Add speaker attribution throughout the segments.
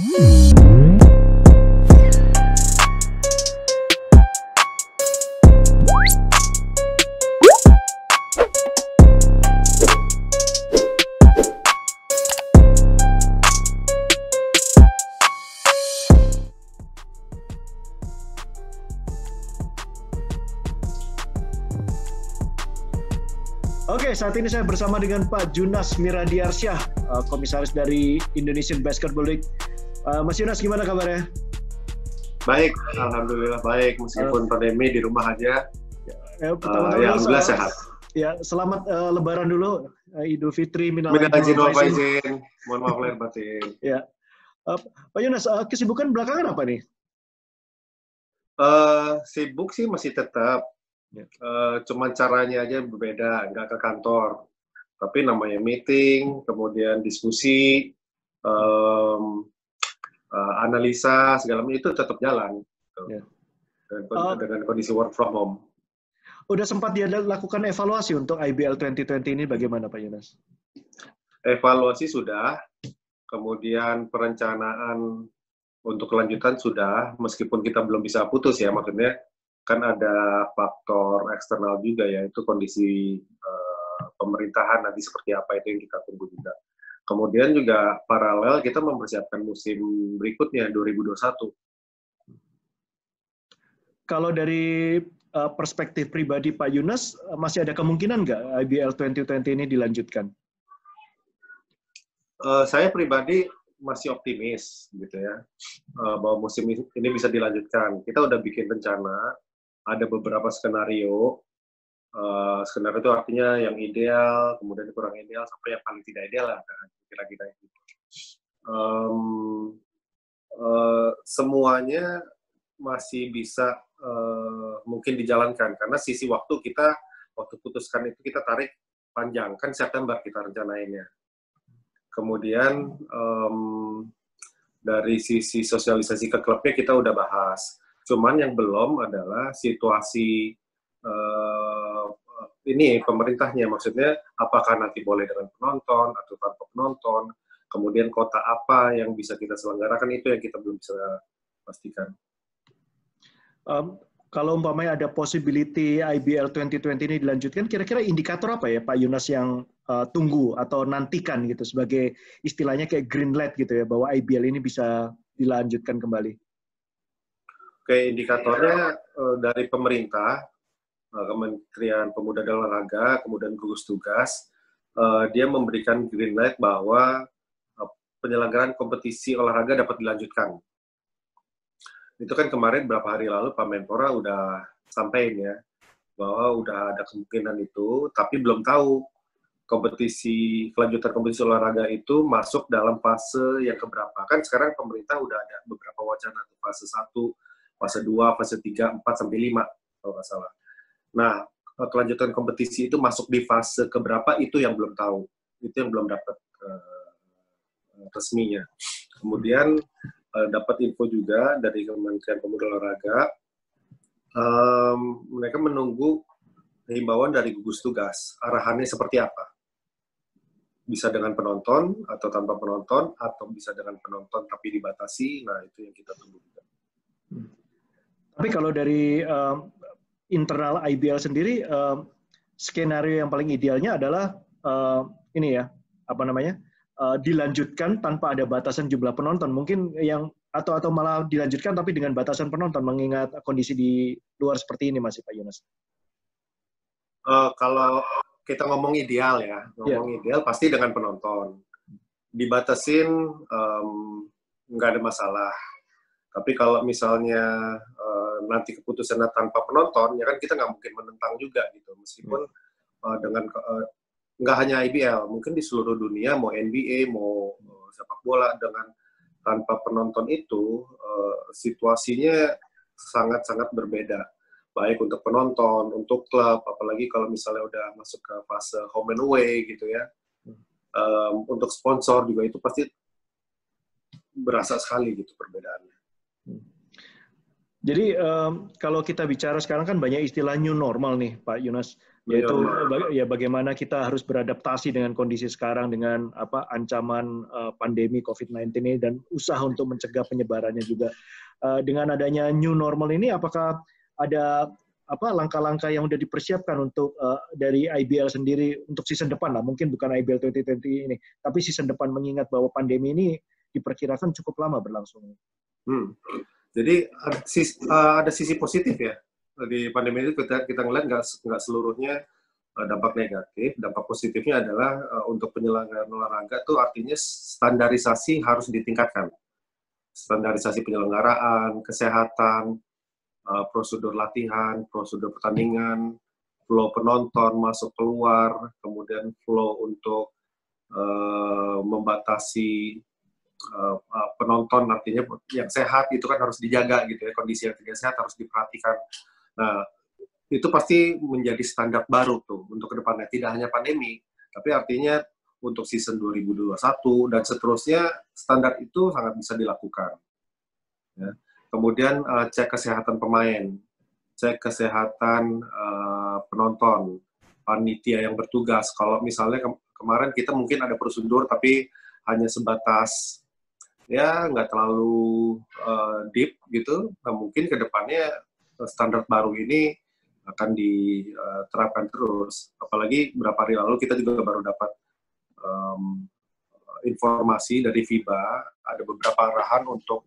Speaker 1: Oke, saat ini saya bersama dengan Pak Junas Miradiarsyah, komisaris dari Indonesian Basketball League. Mas Junas, gimana kabarnya?
Speaker 2: Baik, alhamdulillah baik. Meskipun pandemi di rumah aja, alhamdulillah sehat.
Speaker 1: Ya, selamat Lebaran dulu, Idul Fitri, minal
Speaker 2: aidin wal faizin. Mohon maaf lahir batin.
Speaker 1: Ya, Pak Junas, kesibukan belakangan apa nih?
Speaker 2: Sibuk sih masih tetap. Cuman caranya aja berbeda, nggak ke kantor. Tapi namanya meeting, kemudian diskusi, analisa, segala macam itu tetap jalan. Yeah. Dengan kondisi work from home.
Speaker 1: Udah sempat dia lakukan evaluasi untuk IBL 2020 ini bagaimana Pak Junas?
Speaker 2: Evaluasi sudah, kemudian perencanaan untuk kelanjutan sudah, meskipun kita belum bisa putus ya, maksudnya kan ada faktor eksternal juga ya, itu kondisi pemerintahan nanti seperti apa itu yang kita tunggu juga. Kemudian juga paralel kita mempersiapkan musim berikutnya 2021.
Speaker 1: Kalau dari perspektif pribadi Pak Junas, masih ada kemungkinan nggak IBL 2020 ini dilanjutkan?
Speaker 2: Saya pribadi masih optimis gitu ya, bahwa musim ini bisa dilanjutkan. Kita udah bikin rencana. Ada beberapa skenario. Skenario itu artinya yang ideal, kemudian kurang ideal, sampai yang paling tidak ideal lah, kira-kira gitu. Semuanya masih bisa mungkin dijalankan, karena sisi waktu kita, waktu putuskan itu kita tarik panjang, kan September kita rencanainnya. Kemudian dari sisi sosialisasi ke klubnya kita udah bahas. Cuman yang belum adalah situasi ini pemerintahnya, maksudnya apakah nanti boleh dengan penonton atau tanpa penonton, kemudian kota apa yang bisa kita selenggarakan, itu yang kita belum bisa pastikan.
Speaker 1: Kalau umpamanya ada possibility IBL 2020 ini dilanjutkan, kira-kira indikator apa ya Pak Junas yang tunggu atau nantikan gitu sebagai istilahnya kayak green light gitu ya, bahwa IBL ini bisa dilanjutkan kembali?
Speaker 2: Oke, indikatornya dari pemerintah, Kementerian Pemuda dan Olahraga, kemudian gugus tugas, dia memberikan green light bahwa penyelenggaraan kompetisi olahraga dapat dilanjutkan. Itu kan kemarin beberapa hari lalu Pak Menpora udah sampaikan ya, bahwa udah ada kemungkinan itu, tapi belum tahu kelanjutan kompetisi olahraga itu masuk dalam fase yang keberapa. Kan sekarang pemerintah udah ada beberapa wacana, fase 1, fase 2, fase 3, 4, sampai 5, kalau nggak salah. Nah, kelanjutan kompetisi itu masuk di fase keberapa, itu yang belum tahu. Itu yang belum dapat resminya. Kemudian dapat info juga dari Kementerian Pemuda Olahraga, mereka menunggu himbauan dari gugus tugas, arahannya seperti apa. Bisa dengan penonton, atau tanpa penonton, atau bisa dengan penonton tapi dibatasi, nah itu yang kita tunggu juga.
Speaker 1: Tapi kalau dari internal IBL sendiri, skenario yang paling idealnya adalah ini ya, apa namanya, dilanjutkan tanpa ada batasan jumlah penonton. Mungkin yang atau malah dilanjutkan tapi dengan batasan penonton, mengingat kondisi di luar seperti ini masih Pak Junas.
Speaker 2: Kalau kita ngomong ideal ya, ideal pasti dengan penonton. Dibatasin nggak ada masalah. Tapi kalau misalnya nanti keputusannya tanpa penonton, ya kan kita nggak mungkin menentang juga gitu. Meskipun dengan nggak hanya IBL, mungkin di seluruh dunia, mau NBA, mau sepak bola, dengan tanpa penonton itu situasinya sangat-sangat berbeda. Baik untuk penonton, untuk klub, apalagi kalau misalnya udah masuk ke fase home and away gitu ya. Untuk sponsor juga itu pasti berasa sekali gitu perbedaannya.
Speaker 1: Jadi kalau kita bicara sekarang kan banyak istilah new normal nih Pak Junas. Yaitu ya bagaimana kita harus beradaptasi dengan kondisi sekarang dengan ancaman pandemi COVID-19 ini dan usaha untuk mencegah penyebarannya juga. Dengan adanya new normal ini, apakah ada langkah-langkah yang sudah dipersiapkan untuk dari IBL sendiri untuk season depan lah, mungkin bukan IBL 2020 ini, tapi season depan, mengingat bahwa pandemi ini diperkirakan cukup lama berlangsung.
Speaker 2: Jadi ada sisi positif ya di pandemi itu, kita ngeliat nggak seluruhnya dampak negatif. Dampak positifnya adalah untuk penyelenggaraan olahraga tuh artinya standarisasi harus ditingkatkan. Standarisasi penyelenggaraan, kesehatan, prosedur latihan, prosedur pertandingan, flow penonton masuk keluar, kemudian flow untuk membatasi penonton, artinya yang sehat itu kan harus dijaga gitu ya, kondisi yang tidak sehat harus diperhatikan. Nah, itu pasti menjadi standar baru tuh untuk kedepannya, tidak hanya pandemi, tapi artinya untuk season 2021 dan seterusnya standar itu sangat bisa dilakukan. Ya. Kemudian cek kesehatan pemain, cek kesehatan penonton, panitia yang bertugas. Kalau misalnya kemarin kita mungkin ada prosedur tapi hanya sebatas ya nggak terlalu deep gitu, nah, mungkin kedepannya standar baru ini akan diterapkan terus. Apalagi beberapa hari lalu kita juga baru dapat informasi dari FIBA, ada beberapa arahan untuk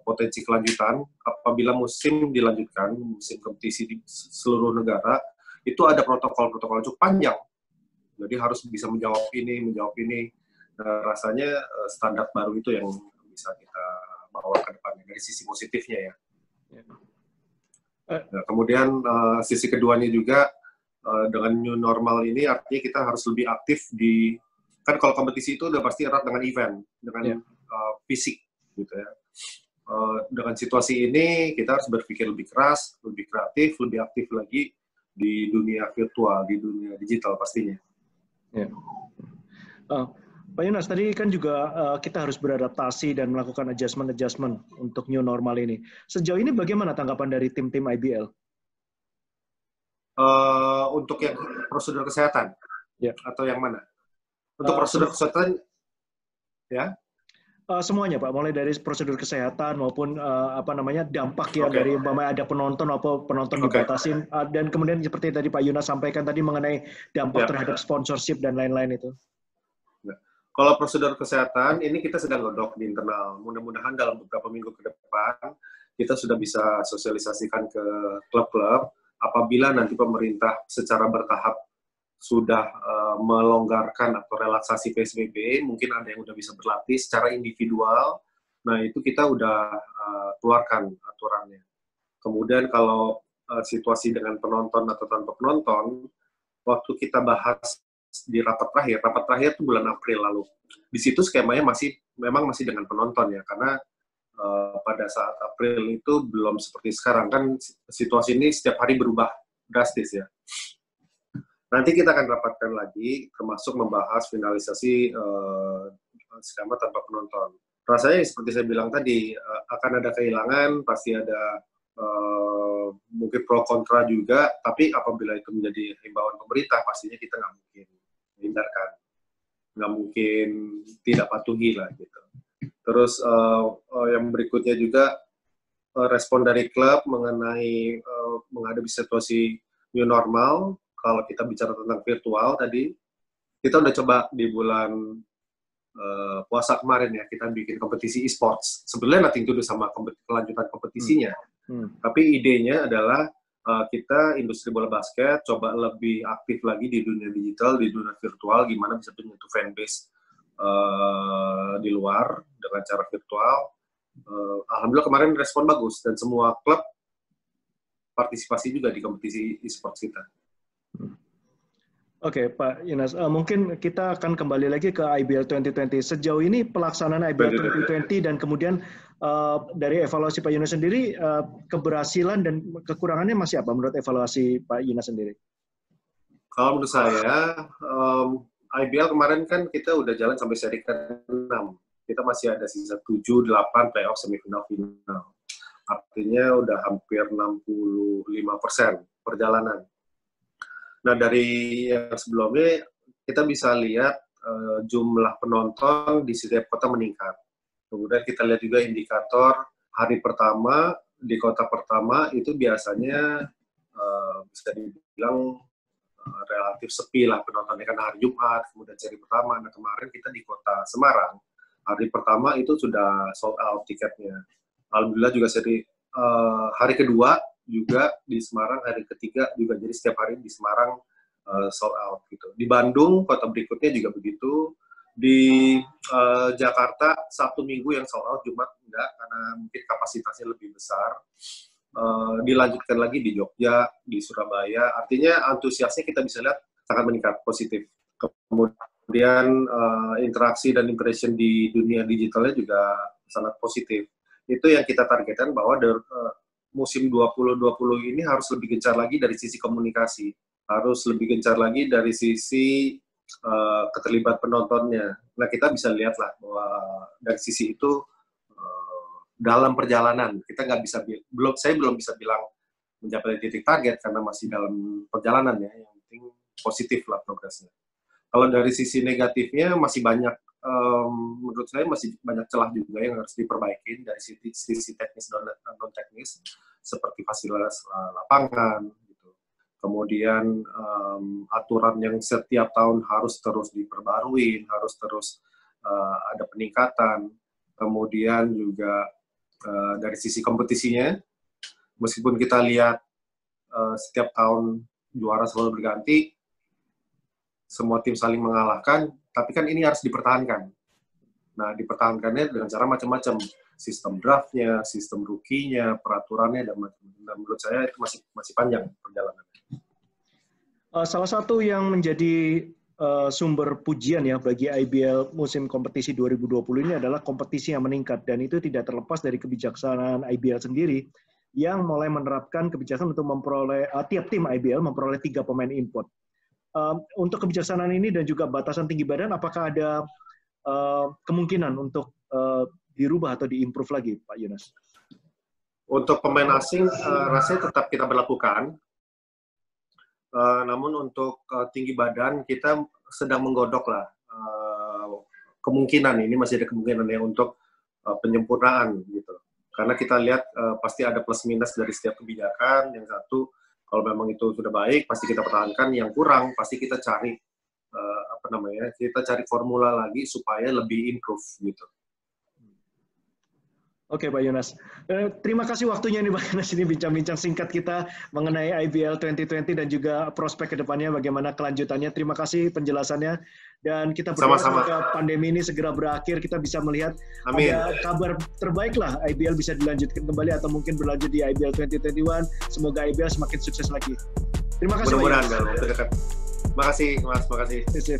Speaker 2: potensi kelanjutan apabila musim dilanjutkan, musim kompetisi di seluruh negara, itu ada protokol-protokol cukup panjang. Jadi harus bisa menjawab ini. Rasanya standar baru itu yang bisa kita bawa ke depannya dari sisi positifnya ya. Nah, kemudian sisi keduanya juga dengan new normal ini artinya kita harus lebih aktif kan kalau kompetisi itu udah pasti erat dengan event, dengan fisik gitu ya. Dengan situasi ini kita harus berpikir lebih keras, lebih kreatif, lebih aktif lagi di dunia virtual, di dunia digital pastinya. Ya.
Speaker 1: Pak Yunas, tadi kan juga kita harus beradaptasi dan melakukan adjustment untuk new normal ini. Sejauh ini bagaimana tanggapan dari tim-tim IBL?
Speaker 2: Untuk yang prosedur kesehatan? Atau yang mana? Untuk prosedur kesehatan, ya?
Speaker 1: Semuanya, Pak. Mulai dari prosedur kesehatan maupun dampak ya dari ada penonton atau penonton dibatasin, dan kemudian seperti tadi Pak Yunas sampaikan tadi mengenai dampak terhadap sponsorship dan lain-lain itu.
Speaker 2: Kalau prosedur kesehatan, ini kita sedang godok di internal. Mudah-mudahan dalam beberapa minggu ke depan, kita sudah bisa sosialisasikan ke klub-klub, apabila nanti pemerintah secara bertahap sudah melonggarkan atau relaksasi PSBB, mungkin ada yang sudah bisa berlatih secara individual, nah itu kita udah keluarkan aturannya. Kemudian kalau situasi dengan penonton atau tanpa penonton, waktu kita bahas di rapat terakhir itu bulan April lalu. Di situ skemanya memang masih dengan penonton ya, karena pada saat April itu belum seperti sekarang, kan situasi ini setiap hari berubah drastis ya. Nanti kita akan rapatkan lagi, termasuk membahas finalisasi skema tanpa penonton. Rasanya seperti saya bilang tadi, akan ada kehilangan, pasti ada mungkin pro kontra juga, tapi apabila itu menjadi himbauan pemerintah, pastinya kita nggak mungkin hindarkan, nggak mungkin tidak patuhi lah gitu. Terus yang berikutnya juga respon dari klub mengenai menghadapi situasi new normal. Kalau kita bicara tentang virtual tadi, kita udah coba di bulan puasa kemarin ya, kita bikin kompetisi e-sports. Sebenarnya nothing to do sama kelanjutan kompetisinya, tapi idenya adalah kita industri bola basket coba lebih aktif lagi di dunia digital, di dunia virtual, gimana bisa menyentuh fanbase di luar dengan cara virtual. Alhamdulillah kemarin respon bagus dan semua klub partisipasi juga di kompetisi e-sports kita.
Speaker 1: Oke, Pak Yunas, mungkin kita akan kembali lagi ke IBL 2020. Sejauh ini pelaksanaan IBL 2020 dan kemudian dari evaluasi Pak Yunas sendiri, keberhasilan dan kekurangannya masih apa menurut evaluasi Pak Yunas sendiri?
Speaker 2: Kalau menurut saya, IBL kemarin kan kita udah jalan sampai seri ke-6. Kita masih ada sisa 7, 8 playoff semifinal final. Artinya udah hampir 65% perjalanan. Nah, dari yang sebelumnya kita bisa lihat jumlah penonton di setiap kota meningkat. Kemudian kita lihat juga indikator hari pertama di kota pertama itu biasanya bisa dibilang relatif sepi lah penontonnya karena hari Jumat, kemudian seri pertama. Nah, kemarin kita di kota Semarang, hari pertama itu sudah sold out tiketnya. Alhamdulillah juga hari kedua juga di Semarang, hari ketiga juga, jadi setiap hari di Semarang sold out gitu. Di Bandung, kota berikutnya juga begitu. Di Jakarta, Sabtu Minggu yang sold out, Jumat enggak, karena mungkin kapasitasnya lebih besar. Dilanjutkan lagi di Jogja, di Surabaya, artinya antusiasnya kita bisa lihat sangat meningkat, positif. Kemudian interaksi dan impression di dunia digitalnya juga sangat positif. Itu yang kita targetkan bahwa musim 2020 ini harus lebih gencar lagi dari sisi komunikasi, harus lebih gencar lagi dari sisi keterlibatan penontonnya. Nah, kita bisa lihatlah bahwa dari sisi itu dalam perjalanan kita nggak bisa saya belum bisa bilang mencapai titik target karena masih dalam perjalanan ya, yang penting positif lah progresnya. Kalau dari sisi negatifnya masih banyak, menurut saya masih banyak celah juga yang harus diperbaiki dari sisi teknis dan non teknis, seperti fasilitas lapangan gitu. Kemudian aturan yang setiap tahun harus terus diperbarui, harus terus ada peningkatan. Kemudian juga dari sisi kompetisinya, meskipun kita lihat setiap tahun juara selalu berganti, semua tim saling mengalahkan, tapi kan ini harus dipertahankan. Nah, dipertahankannya dengan cara macam-macam, sistem draftnya, sistem rookie-nya, peraturannya, dan menurut saya itu masih panjang perjalanannya.
Speaker 1: Salah satu yang menjadi sumber pujian ya bagi IBL musim kompetisi 2020 ini adalah kompetisi yang meningkat, dan itu tidak terlepas dari kebijaksanaan IBL sendiri yang mulai menerapkan kebijakan untuk memperoleh tiap tim IBL memperoleh 3 pemain import. Untuk kebijaksanaan ini dan juga batasan tinggi badan, apakah ada kemungkinan untuk dirubah atau diimprove lagi, Pak Yonas?
Speaker 2: Untuk pemain asing rasanya tetap kita berlakukan. Namun untuk tinggi badan kita sedang menggodok lah kemungkinan, ini masih ada kemungkinan ya untuk penyempurnaan gitu. Karena kita lihat pasti ada plus minus dari setiap kebijakan. Yang satu, kalau memang itu sudah baik pasti kita pertahankan, yang kurang pasti kita cari kita cari formula lagi supaya lebih improve gitu.
Speaker 1: Oke, Pak Yonas. Terima kasih waktunya nih, Pak Yonas, ini bincang-bincang singkat kita mengenai IBL 2020 dan juga prospek ke depannya, bagaimana kelanjutannya. Terima kasih penjelasannya, dan kita berdoa semoga pandemi ini segera berakhir, kita bisa melihat ada kabar terbaik lah, IBL bisa dilanjutkan kembali atau mungkin berlanjut di IBL 2021. Semoga IBL semakin sukses lagi. Terima kasih.
Speaker 2: Mudah-mudahan dalam waktu dekat. Terima kasih, Mas. Terima kasih.